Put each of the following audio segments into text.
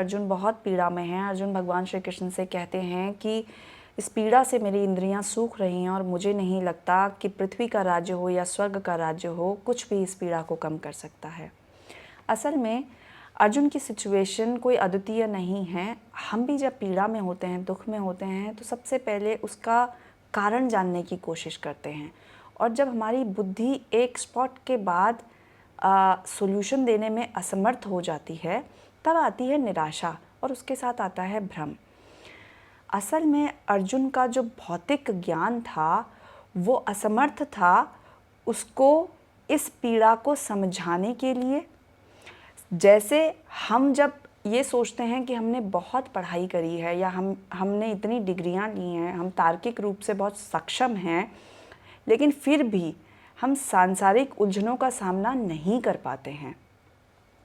अर्जुन बहुत पीड़ा में हैं। अर्जुन भगवान श्री कृष्ण से कहते हैं कि इस पीड़ा से मेरी इंद्रियां सूख रही हैं और मुझे नहीं लगता कि पृथ्वी का राज्य हो या स्वर्ग का राज्य हो, कुछ भी इस पीड़ा को कम कर सकता है। असल में अर्जुन की सिचुएशन कोई अद्वितीय नहीं है। हम भी जब पीड़ा में होते हैं, दुख में होते हैं, तो सबसे पहले उसका कारण जानने की कोशिश करते हैं, और जब हमारी बुद्धि एक स्पॉट के बाद सॉल्यूशन देने में असमर्थ हो जाती है, तब आती है निराशा और उसके साथ आता है भ्रम। असल में अर्जुन का जो भौतिक ज्ञान था वो असमर्थ था उसको इस पीड़ा को समझाने के लिए। जैसे हम जब ये सोचते हैं कि हमने बहुत पढ़ाई करी है या हमने इतनी डिग्रियां ली हैं, हम तार्किक रूप से बहुत सक्षम हैं, लेकिन फिर भी हम सांसारिक उलझनों का सामना नहीं कर पाते हैं।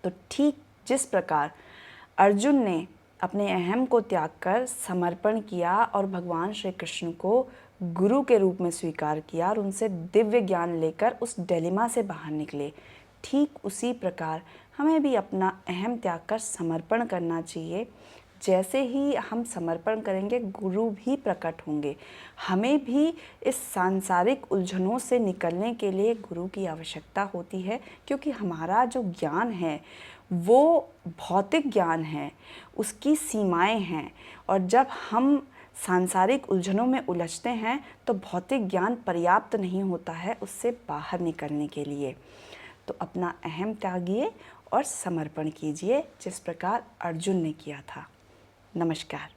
तो ठीक जिस प्रकार अर्जुन ने अपने अहम को त्याग कर समर्पण किया और भगवान श्री कृष्ण को गुरु के रूप में स्वीकार किया और उनसे दिव्य ज्ञान लेकर उस डिलेमा से बाहर निकले, ठीक उसी प्रकार हमें भी अपना अहम त्याग कर समर्पण करना चाहिए। जैसे ही हम समर्पण करेंगे, गुरु भी प्रकट होंगे। हमें भी इस सांसारिक उलझनों से निकलने के लिए गुरु की आवश्यकता होती है, क्योंकि हमारा जो ज्ञान है वो भौतिक ज्ञान है, उसकी सीमाएं हैं, और जब हम सांसारिक उलझनों में उलझते हैं तो भौतिक ज्ञान पर्याप्त नहीं होता है उससे बाहर निकलने के लिए। तो अपना अहम त्यागिए और समर्पण कीजिए, जिस प्रकार अर्जुन ने किया था। नमस्कार।